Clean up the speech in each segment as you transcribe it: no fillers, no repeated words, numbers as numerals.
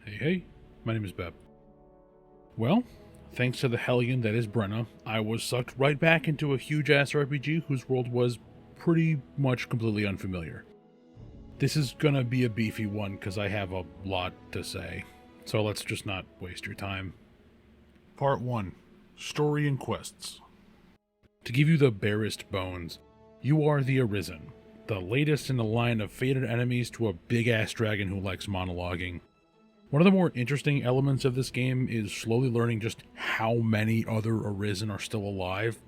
Hey, my name is Beb. Well, thanks to the hellion that is Brenna, I was sucked right back into a huge-ass RPG whose world was pretty much completely unfamiliar. This is gonna be a beefy one because I have a lot to say, so let's just not waste your time. Part 1. Story and Quests. To give you the barest bones, you are the Arisen, the latest in the line of fated enemies to a big-ass dragon who likes monologuing. One of the more interesting elements of this game is slowly learning just how many other Arisen are still alive.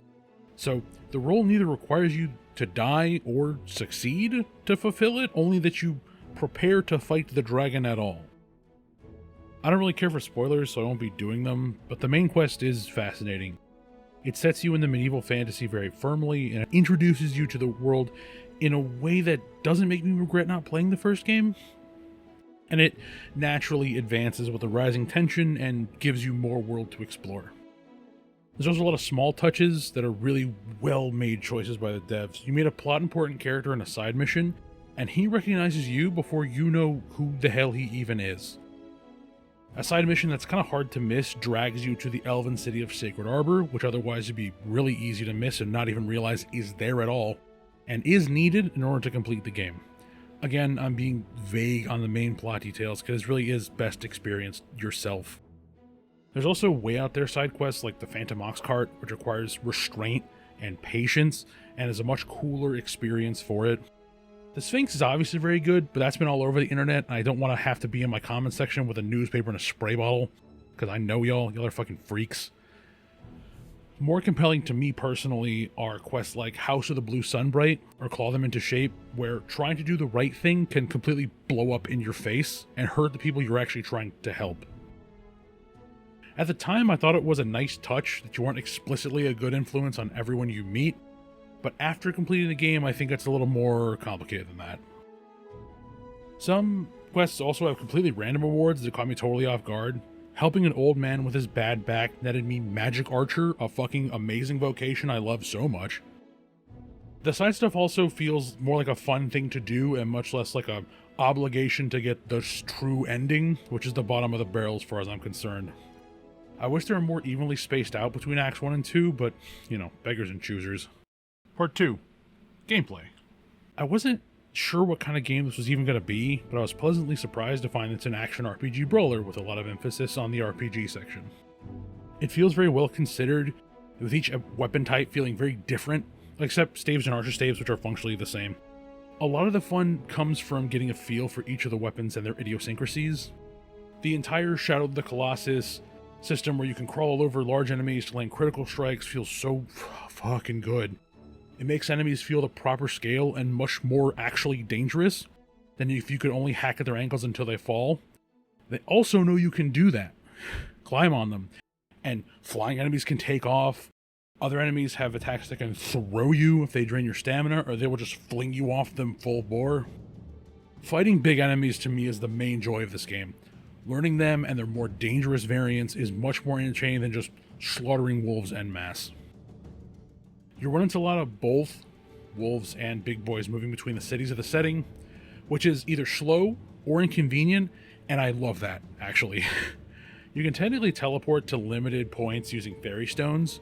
So, the role neither requires you to die or succeed to fulfill it, only that you prepare to fight the dragon at all. I don't really care for spoilers, so I won't be doing them, but the main quest is fascinating. It sets you in the medieval fantasy very firmly, and it introduces you to the world in a way that doesn't make me regret not playing the first game. And it naturally advances with the rising tension and gives you more world to explore. There's also a lot of small touches that are really well-made choices by the devs. You meet a plot-important character in a side mission, and he recognizes you before you know who the hell he even is. A side mission that's kind of hard to miss drags you to the elven city of Sacred Arbor, which otherwise would be really easy to miss and not even realize is there at all, and is needed in order to complete the game. Again, I'm being vague on the main plot details because it really is best experienced yourself. There's also way out there side quests like the Phantom Ox Cart, which requires restraint and patience and is a much cooler experience for it. The Sphinx is obviously very good, but that's been all over the internet, and I don't want to have to be in my comment section with a newspaper and a spray bottle, because I know y'all are fucking freaks. More compelling to me personally are quests like House of the Blue Sunbright or Claw Them Into Shape, where trying to do the right thing can completely blow up in your face and hurt the people you're actually trying to help. At the time, I thought it was a nice touch that you weren't explicitly a good influence on everyone you meet, but after completing the game, I think it's a little more complicated than that. Some quests also have completely random rewards that caught me totally off guard. Helping an old man with his bad back netted me Magic Archer, a fucking amazing vocation I love so much. The side stuff also feels more like a fun thing to do and much less like a obligation to get the true ending, which is the bottom of the barrel as far as I'm concerned. I wish they were more evenly spaced out between Acts 1 and 2, but, beggars and choosers. Part 2. Gameplay. I wasn't sure what kind of game this was even going to be, but I was pleasantly surprised to find it's an action RPG brawler with a lot of emphasis on the RPG section. It feels very well considered, with each weapon type feeling very different, except staves and archer staves, which are functionally the same. A lot of the fun comes from getting a feel for each of the weapons and their idiosyncrasies. The entire Shadow of the Colossus system where you can crawl all over large enemies to land critical strikes feels so fucking good. It makes enemies feel the proper scale and much more actually dangerous than if you could only hack at their ankles until they fall. They also know you can do that. Climb on them. And flying enemies can take off. Other enemies have attacks that can throw you if they drain your stamina, or they will just fling you off them full bore. Fighting big enemies to me is the main joy of this game. Learning them and their more dangerous variants is much more entertaining than just slaughtering wolves en masse. You run into a lot of both wolves and big boys moving between the cities of the setting, which is either slow or inconvenient, and I love that, actually. You can technically teleport to limited points using fairy stones,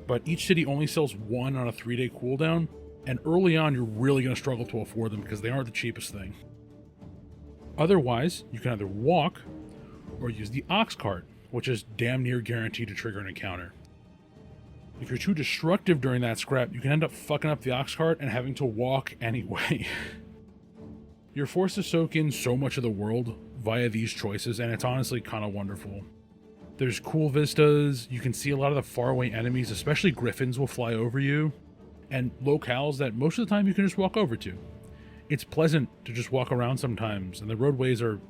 but each city only sells one on a 3-day cooldown, and early on you're really going to struggle to afford them because they aren't the cheapest thing. Otherwise, you can either walk or use the ox cart, which is damn near guaranteed to trigger an encounter. If you're too destructive during that scrap, you can end up fucking up the ox cart and having to walk anyway. You're forced to soak in so much of the world via these choices, and it's honestly kind of wonderful. There's cool vistas, you can see a lot of the faraway enemies, especially griffins will fly over you, and locales that most of the time you can just walk over to. It's pleasant to just walk around sometimes, and the roadways are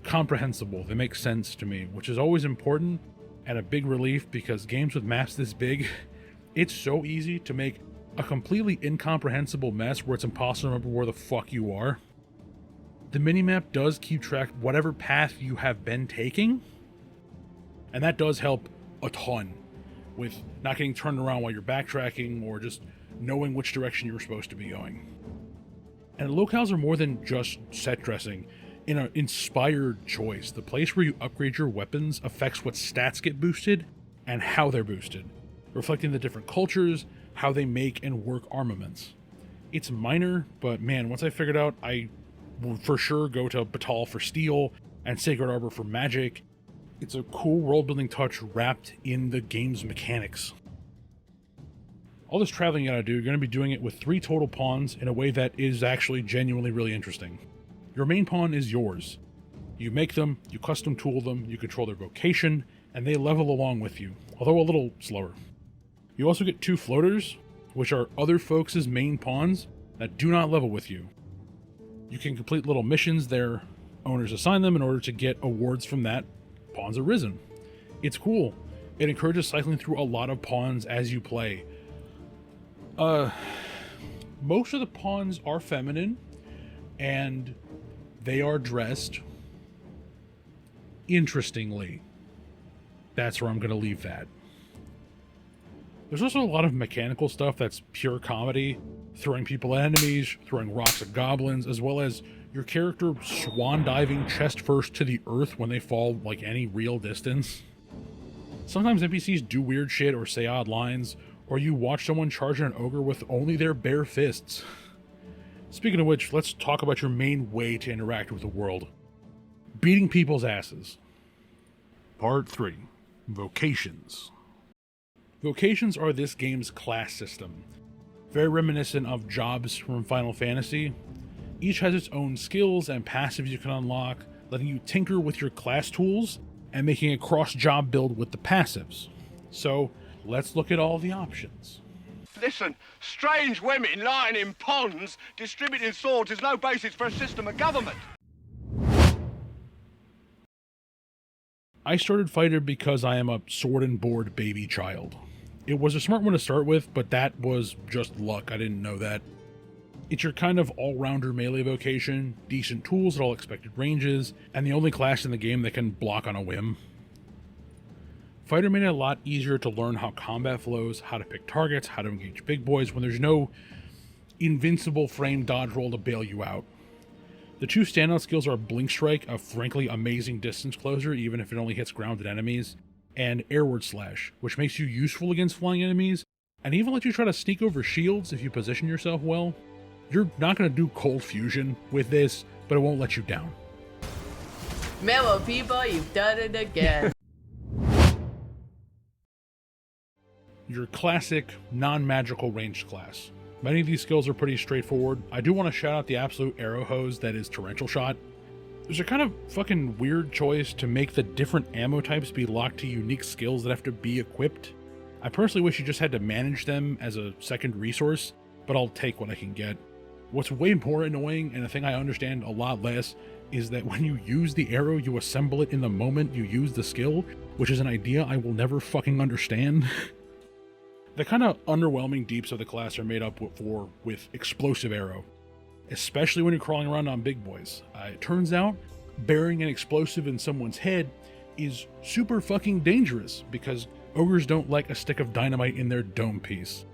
comprehensible. They make sense to me, which is always important and a big relief because games with maps this big, it's so easy to make a completely incomprehensible mess where it's impossible to remember where the fuck you are. The minimap does keep track of whatever path you have been taking, and that does help a ton with not getting turned around while you're backtracking or just knowing which direction you were supposed to be going. And locales are more than just set dressing. in an inspired choice. The place where you upgrade your weapons affects what stats get boosted and how they're boosted, reflecting the different cultures, how they make and work armaments. It's minor, but man, once I figured out, I will for sure go to Batal for steel and Sacred Arbor for magic. It's a cool world-building touch wrapped in the game's mechanics. All this traveling you gotta do, you're gonna be doing it with 3 total pawns in a way that is actually genuinely really interesting. Your main pawn is yours. You make them, you custom tool them, you control their vocation, and they level along with you, although a little slower. You also get 2 floaters, which are other folks' main pawns that do not level with you. You can complete little missions their owners assign them in order to get awards from that pawn's arisen. It's cool. It encourages cycling through a lot of pawns as you play. Most of the pawns are feminine, and they are dressed interestingly. That's where I'm going to leave that. There's also a lot of mechanical stuff that's pure comedy, throwing people at enemies, throwing rocks at goblins, as well as your character swan diving chest first to the earth when they fall like any real distance. Sometimes NPCs do weird shit or say odd lines, or you watch someone charge an ogre with only their bare fists. Speaking of which, let's talk about your main way to interact with the world. Beating people's asses. Part 3. Vocations. Vocations are this game's class system, very reminiscent of jobs from Final Fantasy. Each has its own skills and passives you can unlock, letting you tinker with your class tools and making a cross-job build with the passives. So, let's look at all the options. Listen, strange women lying in ponds distributing swords is no basis for a system of government. I started Fighter because I am a sword and board baby child. It was a smart one to start with, but that was just luck. I didn't know that. It's your kind of all-rounder melee vocation, decent tools at all expected ranges, and the only class in the game that can block on a whim. Fighter made it a lot easier to learn how combat flows, how to pick targets, how to engage big boys when there's no invincible frame dodge roll to bail you out. The 2 standout skills are Blink Strike, a frankly amazing distance closer even if it only hits grounded enemies, and Airward Slash, which makes you useful against flying enemies, and even lets you try to sneak over shields if you position yourself well. You're not going to do Cold Fusion with this, but it won't let you down. Mellow people, you've done it again. Your classic, non-magical ranged class. Many of these skills are pretty straightforward. I do want to shout out the absolute arrow hose that is Torrential Shot. There's a kind of fucking weird choice to make the different ammo types be locked to unique skills that have to be equipped. I personally wish you just had to manage them as a second resource, but I'll take what I can get. What's way more annoying, and a thing I understand a lot less, is that when you use the arrow, you assemble it in the moment you use the skill, which is an idea I will never fucking understand. The kind of underwhelming deeps of the class are made up with Explosive Arrow, especially when you're crawling around on big boys. It turns out, burying an explosive in someone's head is super fucking dangerous, because ogres don't like a stick of dynamite in their dome piece.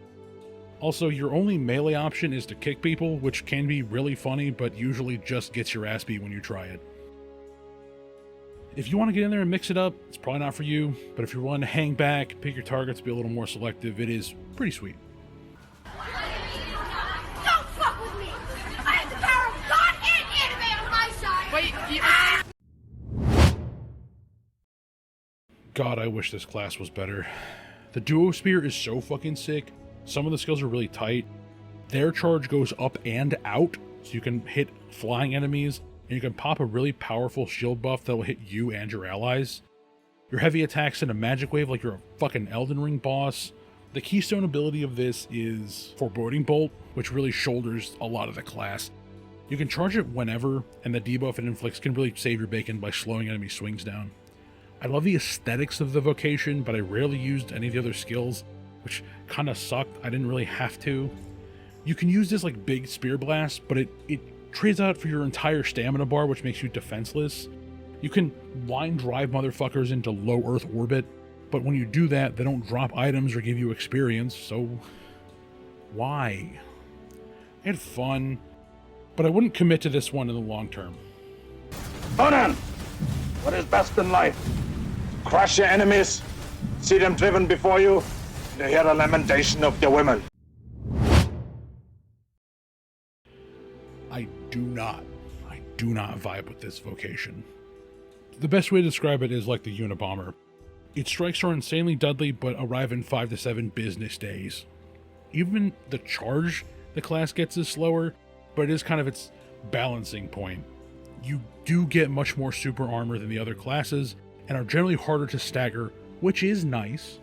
Also, your only melee option is to kick people, which can be really funny, but usually just gets your ass beat when you try it. If you want to get in there and mix it up, it's probably not for you, but if you're willing to hang back, pick your targets, be a little more selective, it is pretty sweet. Don't fuck with me! I have the power of God and anime on my side! Wait, God, I wish this class was better. The Duo Spear is so fucking sick. Some of the skills are really tight. Their charge goes up and out, so you can hit flying enemies, and you can pop a really powerful shield buff that will hit you and your allies. Your heavy attacks in a magic wave like you're a fucking Elden Ring boss. The keystone ability of this is Foreboding Bolt, which really shoulders a lot of the class. You can charge it whenever, and the debuff it inflicts can really save your bacon by slowing enemy swings down. I love the aesthetics of the vocation, but I rarely used any of the other skills, which kind of sucked. I didn't really have to. You can use this like big spear blast, but it trades out for your entire stamina bar, which makes you defenseless. You can line drive motherfuckers into low Earth orbit, but when you do that, they don't drop items or give you experience, so why? I had fun, but I wouldn't commit to this one in the long term. Conan, what is best in life? Crush your enemies, see them driven before you, and hear the lamentation of their women. I do not vibe with this vocation. The best way to describe it is like the Unabomber. Its strikes are insanely deadly, but arrive in 5 to 7 business days. Even the charge the class gets is slower, but it is kind of its balancing point. You do get much more super armor than the other classes, and are generally harder to stagger, which is nice.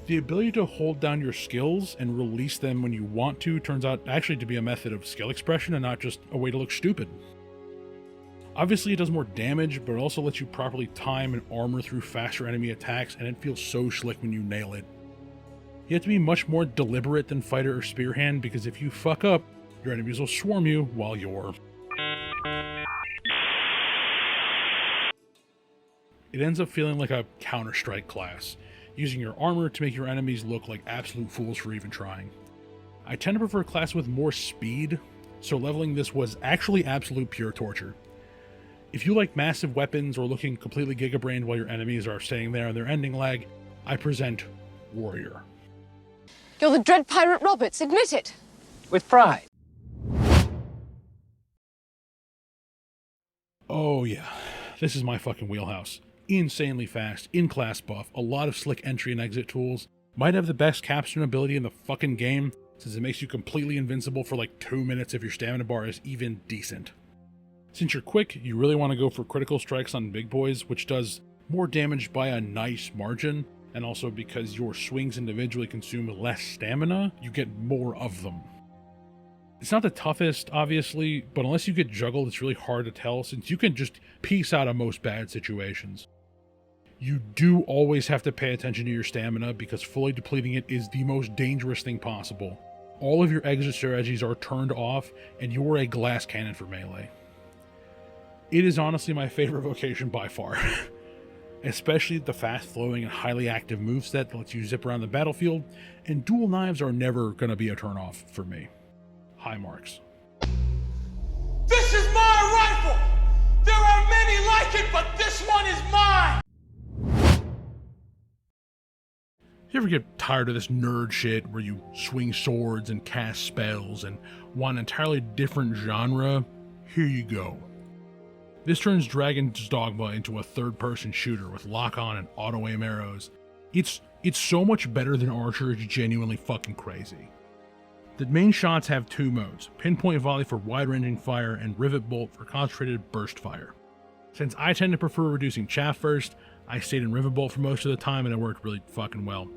The ability to hold down your skills and release them when you want to turns out actually to be a method of skill expression and not just a way to look stupid. Obviously it does more damage, but it also lets you properly time and armor through faster enemy attacks, and it feels so slick when you nail it. You have to be much more deliberate than fighter or spearhand, because if you fuck up, your enemies will swarm you while you're... It ends up feeling like a Counter-Strike class, using your armor to make your enemies look like absolute fools for even trying. I tend to prefer a class with more speed, so leveling this was actually absolute pure torture. If you like massive weapons or looking completely gigabrained while your enemies are staying there on their ending lag, I present Warrior. You're the dread pirate Roberts, admit it. With pride. Oh yeah, this is my fucking wheelhouse. Insanely fast, in-class buff, a lot of slick entry and exit tools, might have the best capstone ability in the fucking game, since it makes you completely invincible for like 2 minutes if your stamina bar is even decent. Since you're quick, you really want to go for critical strikes on big boys, which does more damage by a nice margin, and also because your swings individually consume less stamina, you get more of them. It's not the toughest, obviously, but unless you get juggled, it's really hard to tell, since you can just piece out of most bad situations. You do always have to pay attention to your stamina, because fully depleting it is the most dangerous thing possible. All of your exit strategies are turned off, and you are a glass cannon for melee. It is honestly my favorite vocation by far. Especially the fast-flowing and highly active moveset that lets you zip around the battlefield, and dual knives are never going to be a turn-off for me. High marks. This is my rifle! There are many like it, but this one is mine! You ever get tired of this nerd shit where you swing swords and cast spells and want an entirely different genre? Here you go. This turns Dragon's Dogma into a third-person shooter with lock-on and auto-aim arrows. It's so much better than Archer, it's genuinely fucking crazy. The main shots have 2 modes, pinpoint volley for wide-ranging fire and rivet bolt for concentrated burst fire. Since I tend to prefer reducing chaff first, I stayed in rivet bolt for most of the time and it worked really fucking well.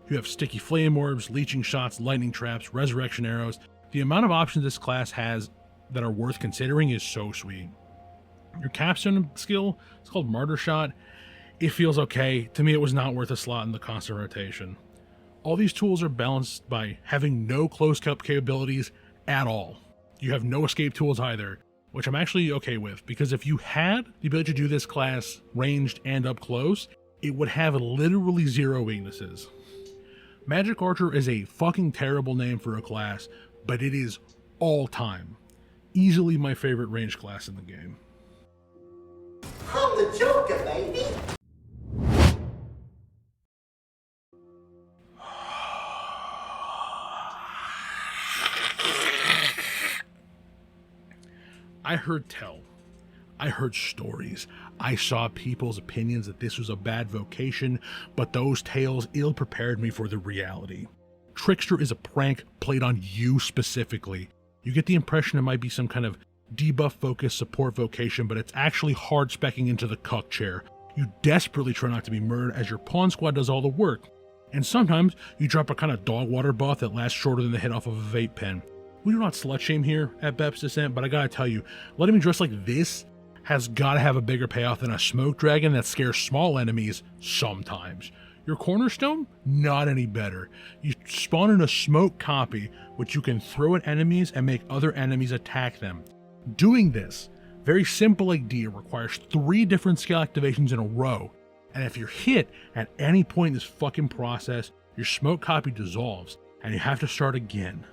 You have sticky flame orbs, leeching shots, lightning traps, resurrection arrows. The amount of options this class has that are worth considering is so sweet. Your capstone skill, it's called Martyr Shot. It feels okay. To me, it was not worth a slot in the constant rotation. All these tools are balanced by having no close-up capabilities at all. You have no escape tools either, which I'm actually okay with, because if you had the ability to do this class ranged and up close, it would have literally 0 weaknesses. Magic Archer is a fucking terrible name for a class, but it is all time. Easily my favorite ranged class in the game. I'm the Joker, baby! I heard tell. I heard stories. I saw people's opinions that this was a bad vocation, but those tales ill-prepared me for the reality. Trickster is a prank played on you specifically. You get the impression it might be some kind of debuff-focused support vocation, but it's actually hard specking into the cuck chair. You desperately try not to be murdered as your pawn squad does all the work. And sometimes you drop a kind of dog water buff that lasts shorter than the hit off of a vape pen. We do not slut shame here at Bep's Descent, but I gotta tell you, letting me dress like this has gotta have a bigger payoff than a smoke dragon that scares small enemies sometimes. Your cornerstone? Not any better. You spawn in a smoke copy, which you can throw at enemies and make other enemies attack them. Doing this, very simple idea, requires 3 different skill activations in a row, and if you're hit at any point in this fucking process, your smoke copy dissolves, and you have to start again.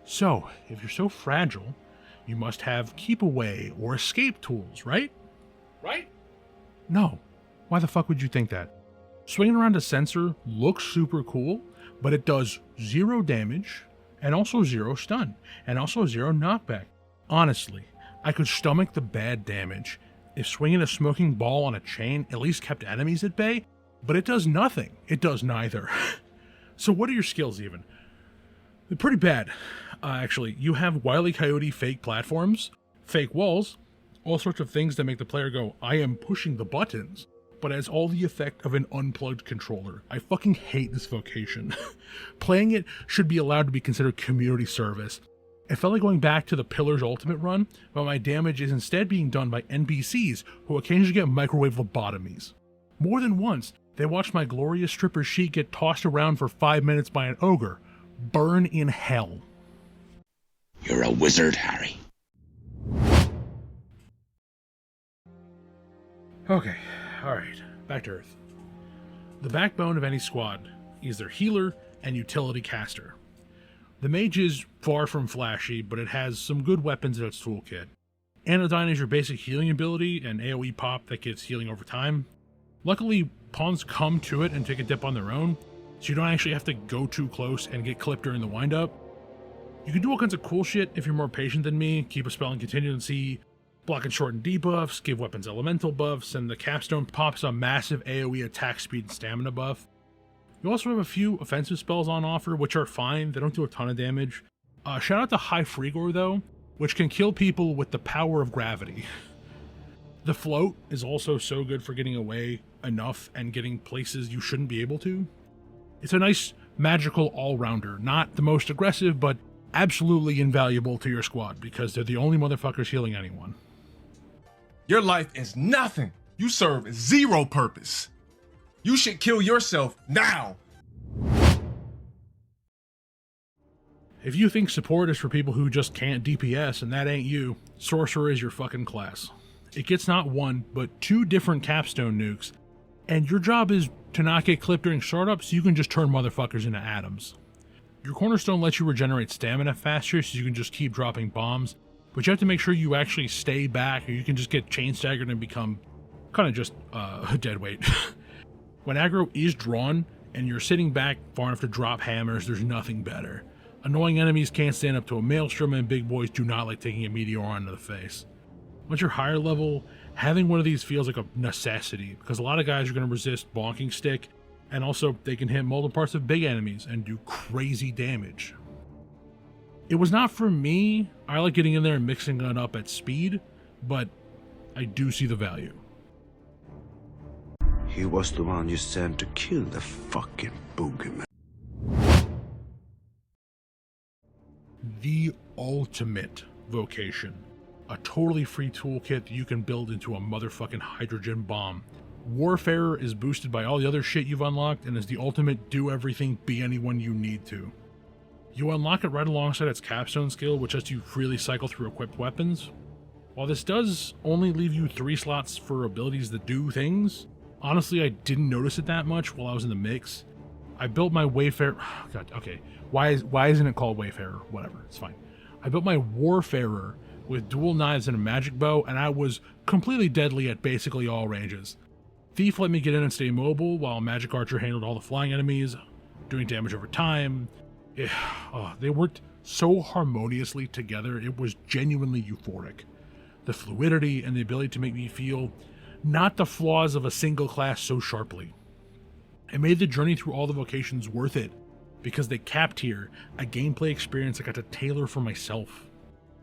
So, if you're so fragile, you must have keep away or escape tools, right? Right? No. Why the fuck would you think that? Swinging around a sensor looks super cool, but it does 0 damage, and also 0 stun, and also 0 knockback. Honestly, I could stomach the bad damage if swinging a smoking ball on a chain at least kept enemies at bay, but it does nothing. It does neither. So what are your skills even? They're pretty bad. Actually, you have Wile E. Coyote fake platforms, fake walls, all sorts of things that make the player go, I am pushing the buttons, but has all the effect of an unplugged controller. I fucking hate this vocation. Playing it should be allowed to be considered community service. It felt like going back to the Pillar's Ultimate run, but my damage is instead being done by NPCs who occasionally get microwave lobotomies. More than once, they watched my glorious stripper sheet get tossed around for 5 minutes by an ogre. Burn in hell. You're a wizard, Harry. Okay, alright, back to Earth. The backbone of any squad is their healer and utility caster. The mage is far from flashy, but it has some good weapons in its toolkit. Anodyne is your basic healing ability and AoE pop that gives healing over time. Luckily, pawns come to it and take a dip on their own, so you don't actually have to go too close and get clipped during the windup. You can do all kinds of cool shit if you're more patient than me, keep a spell in contingency, block and shorten debuffs, give weapons elemental buffs, and the capstone pops a massive AoE attack speed and stamina buff. You also have a few offensive spells on offer, which are fine, they don't do a ton of damage. Shout out to High Frigor though, which can kill people with the power of gravity. The float is also so good for getting away enough and getting places you shouldn't be able to. It's a nice magical all-rounder, not the most aggressive, but absolutely invaluable to your squad because they're the only motherfuckers healing anyone. Your life is nothing. You serve 0 purpose. You should kill yourself now. If you think support is for people who just can't DPS and that ain't you, Sorcerer is your fucking class. It gets not 1, but 2 different capstone nukes, and your job is to not get clipped during startup so you can just turn motherfuckers into atoms. Your cornerstone lets you regenerate stamina faster so you can just keep dropping bombs, but you have to make sure you actually stay back or you can just get chain staggered and become kind of just dead weight. When aggro is drawn and you're sitting back far enough to drop hammers, there's nothing better. Annoying enemies can't stand up to a maelstrom and big boys do not like taking a meteor onto the face. Once you're higher level, having one of these feels like a necessity because a lot of guys are going to resist bonking stick, and also they can hit multiple parts of big enemies and do crazy damage. It was not for me. I like getting in there and mixing it up at speed, but I do see the value. He was the one you sent to kill the fucking boogeyman. The ultimate vocation. A totally free toolkit that you can build into a motherfucking hydrogen bomb. Warfarer is boosted by all the other shit you've unlocked and is the ultimate do everything, be anyone you need to. You unlock it right alongside its capstone skill, which lets you freely cycle through equipped weapons. While this does only leave you 3 slots for abilities that do things, honestly I didn't notice it that much while I was in the mix. I built my Wayfarer, God, okay, why isn't it called Wayfarer? Whatever, it's fine. I built my Warfarer with dual knives and a magic bow, and I was completely deadly at basically all ranges. Thief let me get in and stay mobile, while Magic Archer handled all the flying enemies, doing damage over time. They worked so harmoniously together, it was genuinely euphoric. The fluidity and the ability to make me feel not the flaws of a single class so sharply. It made the journey through all the vocations worth it, because they capped here a gameplay experience I got to tailor for myself.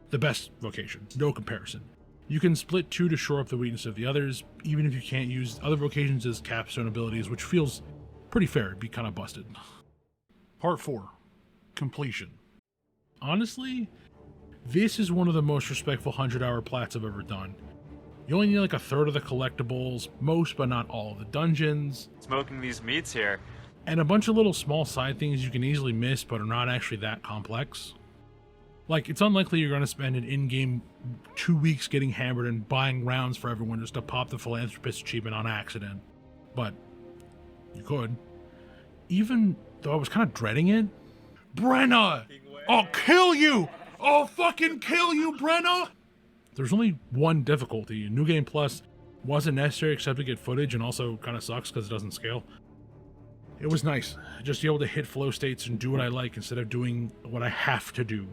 The best vocation, no comparison. You can split 2 to shore up the weakness of the others, even if you can't use other vocations as capstone abilities, which feels pretty fair, it'd be kind of busted. Part 4. Completion. Honestly, this is one of the most respectful 100-hour plats I've ever done. You only need like a third of the collectibles, most but not all of the dungeons. Smoking these meats here. And a bunch of little small side things you can easily miss but are not actually that complex. Like, it's unlikely you're going to spend an in-game 2 weeks getting hammered and buying rounds for everyone just to pop the Philanthropist achievement on accident. But you could. Even though I was kind of dreading it. Brenna! I'll kill you! I'll fucking kill you, Brenna! There's only one difficulty. New Game Plus wasn't necessary except to get footage, and also kind of sucks because it doesn't scale. It was nice, just to be able to hit flow states and do what I like instead of doing what I have to do.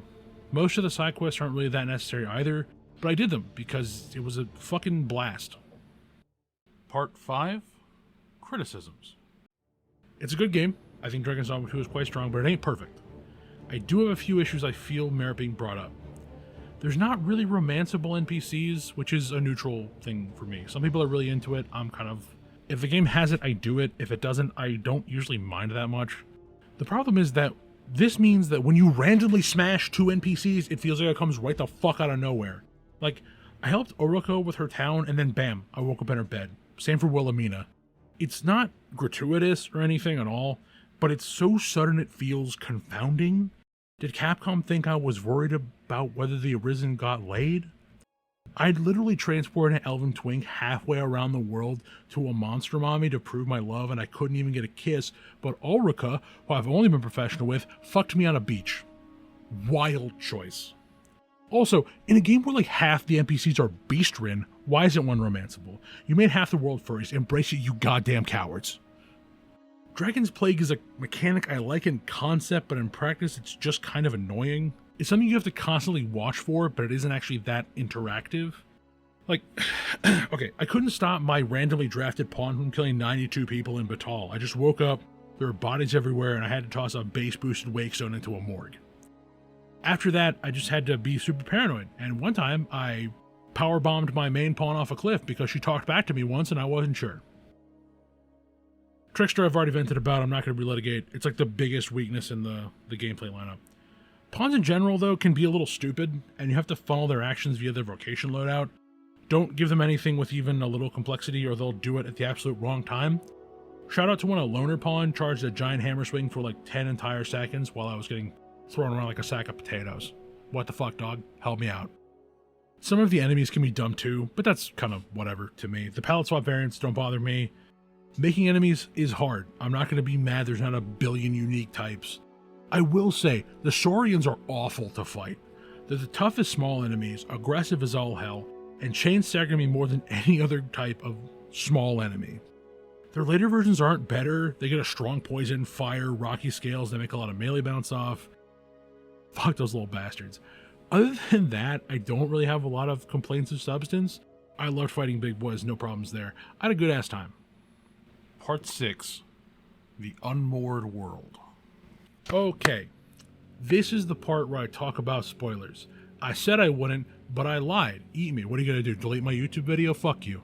Most of the side quests aren't really that necessary either, but I did them because it was a fucking blast. Part 5, Criticisms. It's a good game. I think Dragon's Dogma 2 is quite strong, but it ain't perfect. I do have a few issues I feel merit being brought up. There's not really romanceable NPCs, which is a neutral thing for me. Some people are really into it. I'm kind of... If the game has it, I do it. If it doesn't, I don't usually mind that much. The problem is that this means that when you randomly smash 2 NPCs, it feels like it comes right the fuck out of nowhere. Like, I helped Oriko with her town, and then bam, I woke up in her bed. Same for Wilhelmina. It's not gratuitous or anything at all, but it's so sudden it feels confounding. Did Capcom think I was worried about whether the Arisen got laid? I'd literally transported an elven twink halfway around the world to a monster mommy to prove my love, and I couldn't even get a kiss, but Ulrika, who I've only been professional with, fucked me on a beach. Wild choice. Also, in a game where like half the NPCs are beastrin, why isn't one romanceable? You made half the world furries. Embrace it, you goddamn cowards. Dragon's Plague is a mechanic I like in concept, but in practice it's just kind of annoying. It's something you have to constantly watch for, but it isn't actually that interactive. Like, okay, I couldn't stop my randomly drafted pawn from killing 92 people in Batal. I just woke up, there were bodies everywhere, and I had to toss a base-boosted wake stone into a morgue. After that, I just had to be super paranoid, and one time I powerbombed my main pawn off a cliff because she talked back to me once and I wasn't sure. Trickster I've already vented about, I'm not going to relitigate. It's like the biggest weakness in the gameplay lineup. Pawns in general, though, can be a little stupid, and you have to funnel their actions via their vocation loadout. Don't give them anything with even a little complexity, or they'll do it at the absolute wrong time. Shout out to when a loner pawn charged a giant hammer swing for like 10 entire seconds while I was getting thrown around like a sack of potatoes. What the fuck, dog? Help me out. Some of the enemies can be dumb too, but that's kind of whatever to me. The palette swap variants don't bother me. Making enemies is hard. I'm not going to be mad there's not a billion unique types. I will say, the Saurians are awful to fight. They're the toughest small enemies, aggressive as all hell, and chain stagger me more than any other type of small enemy. Their later versions aren't better. They get a strong poison, fire, rocky scales that make a lot of melee bounce off. Fuck those little bastards. Other than that, I don't really have a lot of complaints of substance. I loved fighting big boys, no problems there. I had a good ass time. Part 6, The Unmoored World. Okay, this is the part where I talk about spoilers. I said I wouldn't, but I lied. Eat me. What are you gonna do? Delete my YouTube video? Fuck you.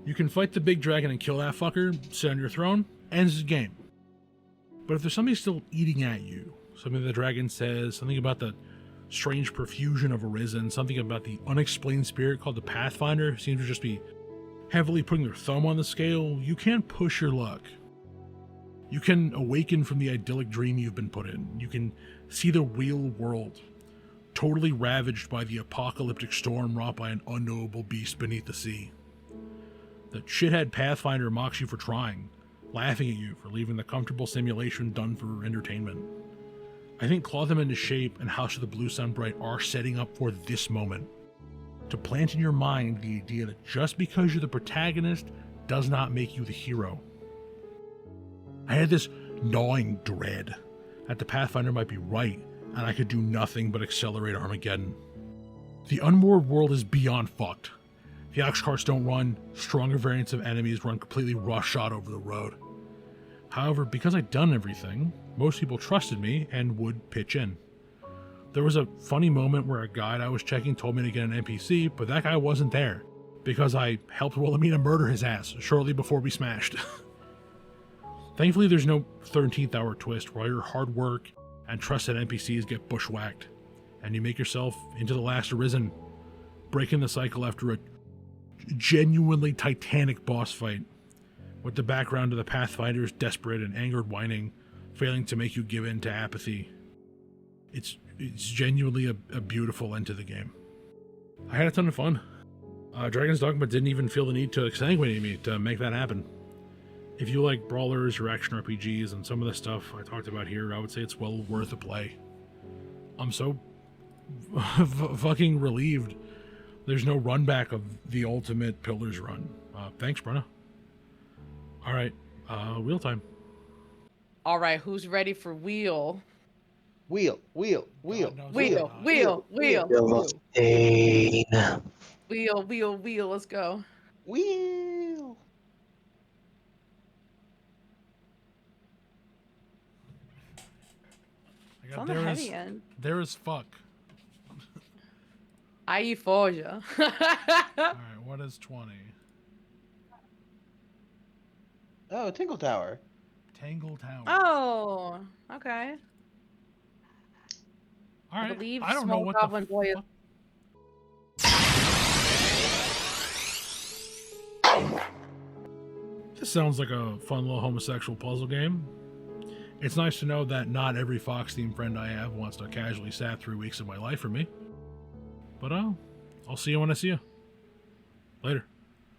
You can fight the big dragon and kill that fucker, sit on your throne, ends the game. But if there's somebody still eating at you, something the dragon says, something about the strange profusion of Arisen, something about the unexplained spirit called the Pathfinder, who seems to just be heavily putting their thumb on the scale, you can't push your luck. You can awaken from the idyllic dream you've been put in. You can see the real world, totally ravaged by the apocalyptic storm wrought by an unknowable beast beneath the sea. The shithead Pathfinder mocks you for trying, laughing at you for leaving the comfortable simulation done for entertainment. I think Claw Them Into Shape and House of the Blue Sunbright are setting up for this moment. To plant in your mind the idea that just because you're the protagonist does not make you the hero. I had this gnawing dread that the Pathfinder might be right, and I could do nothing but accelerate Armageddon. The Unmoored World is beyond fucked. The ox carts don't run, stronger variants of enemies run completely roughshod over the road. However, because I'd done everything, most people trusted me and would pitch in. There was a funny moment where a guide I was checking told me to get an NPC, but that guy wasn't there, because I helped Wilhelmina murder his ass shortly before we smashed. Thankfully, there's no 13th hour twist where all your hard work and trusted NPCs get bushwhacked, and you make yourself into the last Arisen, breaking the cycle after a genuinely titanic boss fight, with the background of the Pathfinder's desperate and angered whining, failing to make you give in to apathy. It's genuinely a beautiful end to the game. I had a ton of fun. Dragon's Dogma didn't even feel the need to exsanguinate me to make that happen. If you like brawlers or action RPGs and some of the stuff I talked about here, I would say it's well worth a play. I'm so fucking relieved there's no run back of the ultimate Pillars run. Thanks, Brenna. All right, wheel time. All right, who's ready for wheel? Wheel. Wheel. Let's go. Wheel. I got there is end. there is fuck. I euphoria. All right, what is 20? Oh, Tingle Tower. Tangle Tower. Oh, okay. All right. I believe I don't know Small what Goblin the Boy. This sounds like a fun little homosexual puzzle game. It's nice to know that not every Fox-themed friend I have wants to casually sat 3 weeks of my life for me. But I'll see you when I see you. Later.